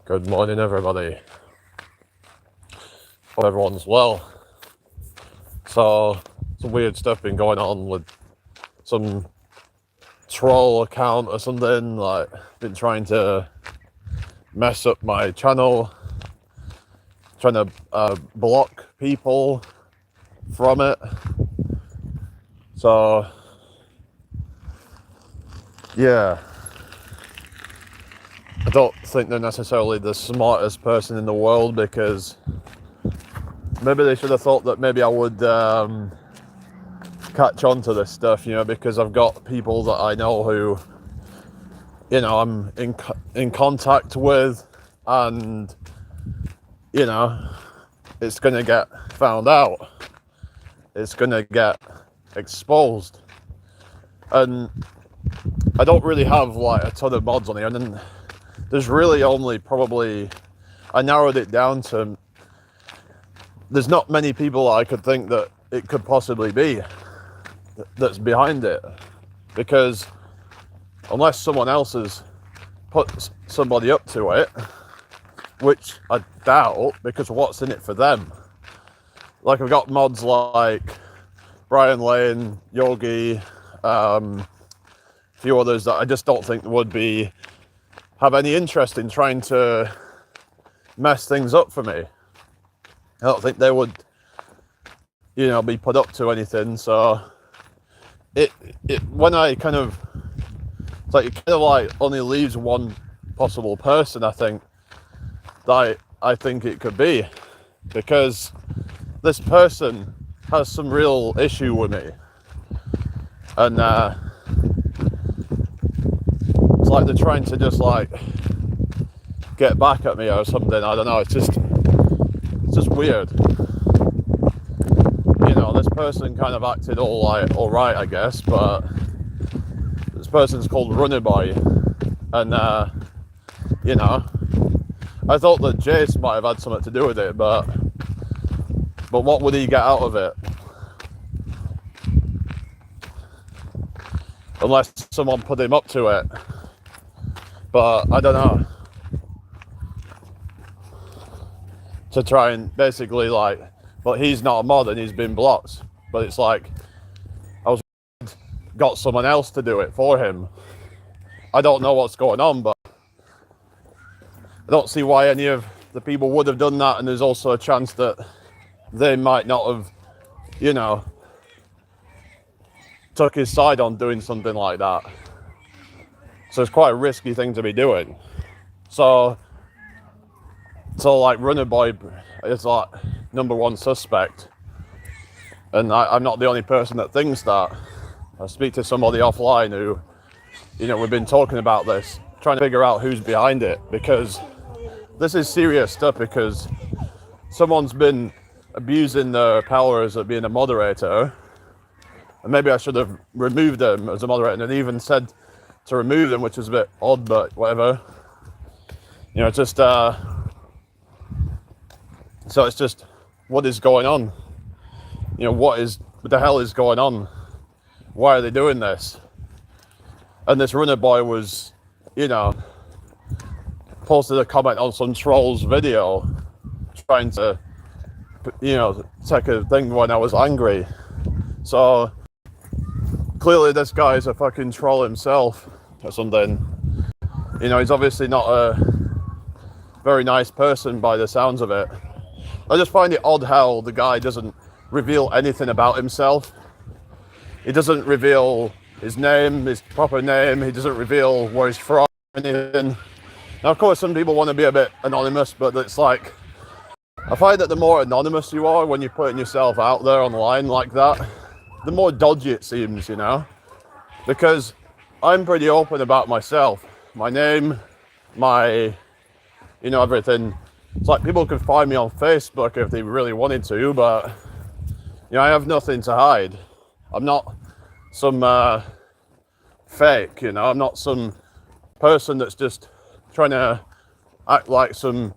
Good morning, everybody. Hope everyone's well. So, some weird stuff been going on with some troll account or something. Like, been trying to mess up my channel, trying to block people from it. So, yeah. I don't think they're necessarily the smartest person in the world, because maybe they should have thought that maybe I would catch on to this stuff, because I've got people that I know who, I'm in contact with, and, it's going to get found out. It's going to get exposed. And I don't really have like a ton of mods on here, and then there's really only probably, I narrowed it down to, there's not many people I could think that it could possibly be that's behind it, because unless someone else has put somebody up to it, which I doubt, because what's in it for them? Like, I've got mods like Brian Lane, Yogi, a few others that I just don't think would have any interest in trying to mess things up for me. I don't think they would, be put up to anything. So it when I kind of, it's like, it kind of like only leaves one possible person, I think, that I think it could be, because this person has some real issue with me, and it's like they're trying to just like get back at me or something. I don't know. It's just weird. This person kind of acted all right, I guess, but this person's called Runner Boy, and I thought that Jace might have had something to do with it, but what would he get out of it? Unless someone put him up to it. But I don't know. To try and basically but he's not a mod and he's been blocked. But it's like, got someone else to do it for him. I don't know what's going on, but I don't see why any of the people would have done that. And there's also a chance that they might not have, took his side on doing something like that. So it's quite a risky thing to be doing. So like, Runner Boy is like number one suspect, and I'm not the only person that thinks that. I speak to somebody offline who, we've been talking about this, trying to figure out who's behind it, because this is serious stuff, because someone's been abusing their powers of being a moderator, and maybe I should have removed them as a moderator, and even said to remove them, which is a bit odd, but whatever. Just so it's just, what is going on? What the hell is going on? Why are they doing this? And this Runner Boy was, posted a comment on some troll's video, trying to, take a thing when I was angry. So clearly this guy's a fucking troll himself or something. He's obviously not a very nice person by the sounds of it. I just find it odd how the guy doesn't reveal anything about himself. He doesn't reveal his name, his proper name. He doesn't reveal where he's from, anything. Now, of course, some people want to be a bit anonymous, but it's like, I find that the more anonymous you are when you're putting yourself out there online like that, the more dodgy it seems, because I'm pretty open about myself, my name, my, everything. It's like, people could find me on Facebook if they really wanted to, but, I have nothing to hide. I'm not some fake, I'm not some person that's just trying to act like some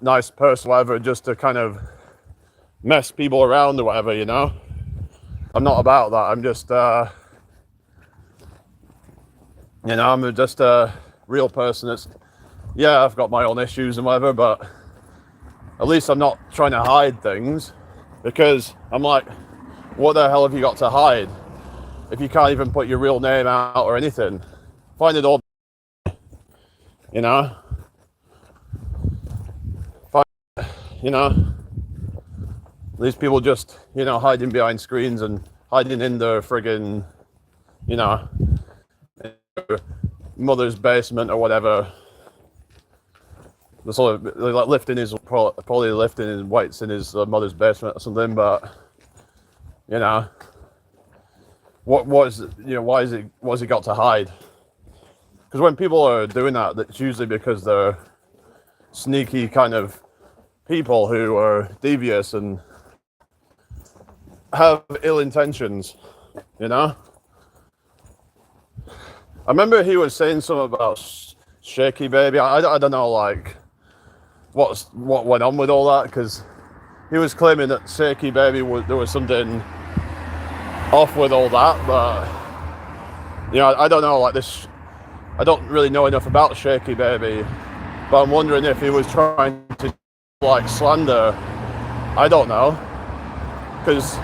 nice person, whatever, just to kind of mess people around or whatever, I'm not about that. I'm just, I'm just a real person that's, yeah, I've got my own issues and whatever, but at least I'm not trying to hide things, because I'm like, what the hell have you got to hide if you can't even put your real name out or anything? Find it all, you know? These people just, hiding behind screens and hiding in their friggin', mother's basement or whatever. Sort of like probably lifting his weights in his mother's basement or something. But what's he got to hide? Because when people are doing that, it's usually because they're sneaky kind of people who are devious and have ill intentions. I remember he was saying something about Shaky Baby. I don't know, like, what went on with all that, because he was claiming that Shaky Baby there was something off with all that, but I don't know, like this. I don't really know enough about Shaky Baby, but I'm wondering if he was trying to like slander. I don't know, because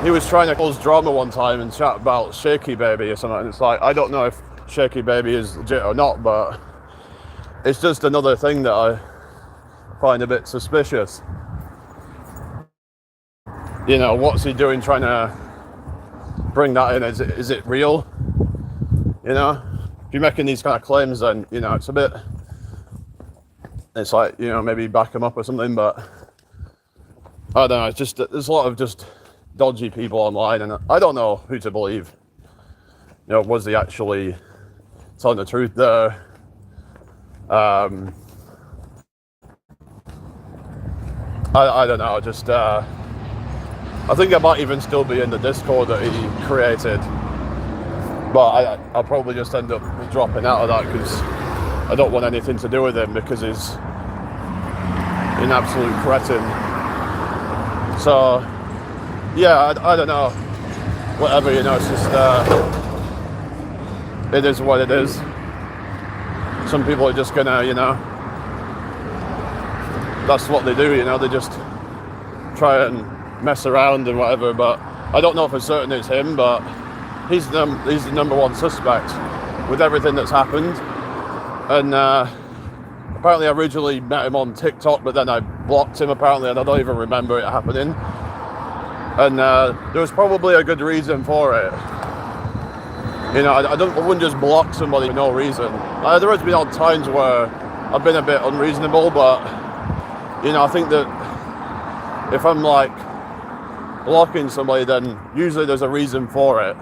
he was trying to cause drama one time and chat about Shaky Baby or something, and it's like, I don't know if Shaky Baby is legit or not, but it's just another thing that I find a bit suspicious. What's he doing trying to bring that in? Is it real? If you're making these kind of claims, then it's a bit, it's like, maybe back them up or something, but I don't know. It's just, there's a lot of just dodgy people online, and I don't know who to believe. Was he actually telling the truth there? I don't know, just I think I might even still be in the Discord that he created, but I'll probably just end up dropping out of that because I don't want anything to do with him, because he's an absolute cretin. So yeah, I don't know, whatever, it's just it is what it is. Some people are just gonna, that's what they do, they just try and mess around and whatever, but I don't know for certain it's him, but he's the number one suspect with everything that's happened. And apparently I originally met him on TikTok, but then I blocked him apparently, and I don't even remember it happening. And there was probably a good reason for it. I wouldn't just block somebody for no reason. There has been odd times where I've been a bit unreasonable, but I think that if I'm like blocking somebody, then usually there's a reason for it.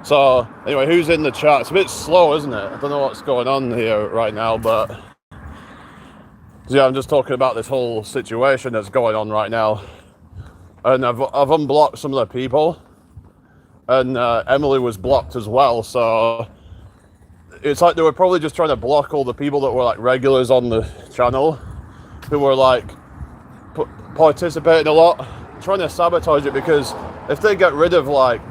So anyway, who's in the chat? It's a bit slow, isn't it? I don't know what's going on here right now, but yeah, I'm just talking about this whole situation that's going on right now. And I've unblocked some of the people, and Emily was blocked as well, so it's like they were probably just trying to block all the people that were like regulars on the channel, who were like participating a lot, trying to sabotage it, because if they get rid of like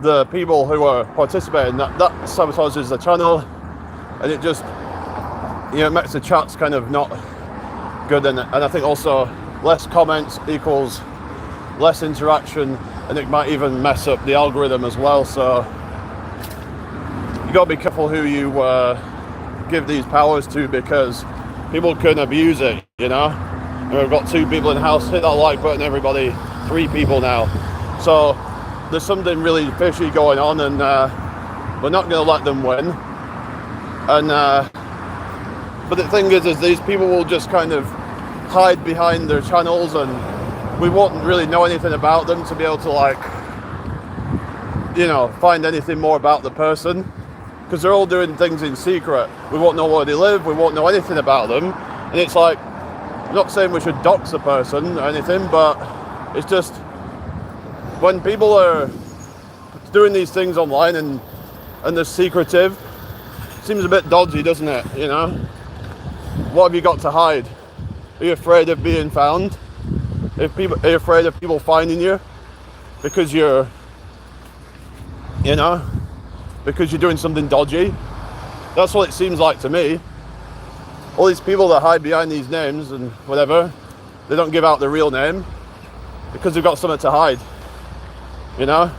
the people who are participating, that sabotages the channel, and it just it makes the chats kind of not good, and I think also less comments equals less interaction, and it might even mess up the algorithm as well. So you got to be careful who you give these powers to, because people can abuse it, And we've got 2 people in the house. Hit that like button, everybody. 3 people now. So there's something really fishy going on, and we're not going to let them win. And but the thing is these people will just kind of hide behind their channels, and we won't really know anything about them to be able to like, find anything more about the person, because they're all doing things in secret. We won't know where they live. We won't know anything about them. And it's like, I'm not saying we should dox a person or anything, but it's just when people are doing these things online and they're secretive, it seems a bit dodgy, doesn't it? What have you got to hide? Are you afraid of being found? Are you afraid of people finding you because you're because you're doing something dodgy? That's what it seems like to me. all these people that hide behind these names and whatever, they don't give out their real name because they've got something to hide, you know?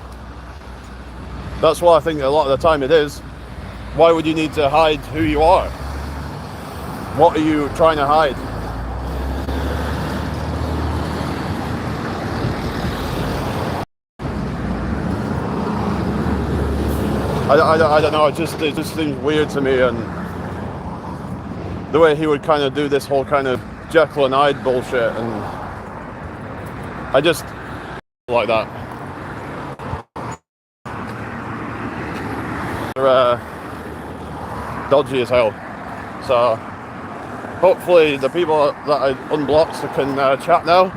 That's what I think a lot of the time it is. Why would you need to hide who you are? What are you trying to hide? I don't know, it just seems weird to me, and the way he would kind of do this whole kind of Jekyll and Hyde bullshit, and I just like that. They're dodgy as hell. So hopefully the people that I unblocked can chat now,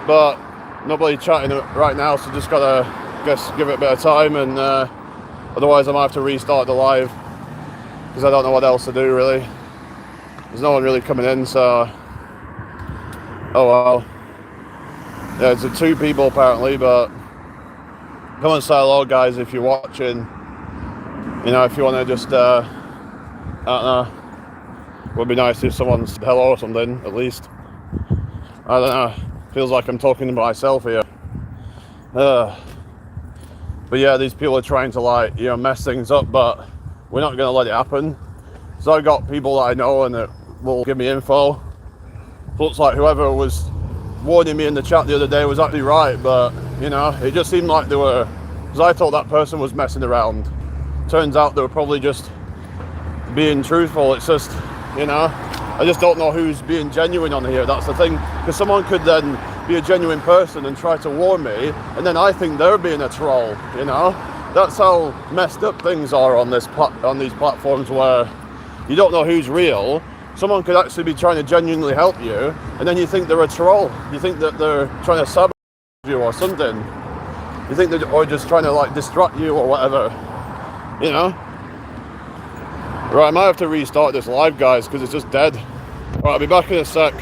but nobody chatting right now, so just gotta give it a bit of time, and otherwise I might have to restart the live because I don't know what else to do really. There's no one really coming in, so oh well. Yeah, it's 2 people apparently, but come and say hello, guys, if you're watching. You know, if you want to just I don't know, it would be nice if someone said hello or something, at least. I don't know, feels like I'm talking to myself here. But yeah, these people are trying to, like, you know, mess things up, but we're not going to let it happen. So I got people that I know and that will give me info. Looks like whoever was warning me in the chat the other day was actually right, but, you know, it just seemed like they were, because I thought that person was messing around. Turns out they were probably just being truthful. It's just, you know, I just don't know who's being genuine on here. That's the thing, because someone could then be a genuine person and try to warn me, and then I think they're being a troll, you know? That's how messed up things are on these platforms, where you don't know who's real. Someone could actually be trying to genuinely help you, and then you think they're a troll. You think that they're trying to sabotage you or something. You think they're or just trying to, like, distract you or whatever, you know? Right, I might have to restart this live, guys, because it's just dead. Right, I'll be back in a sec.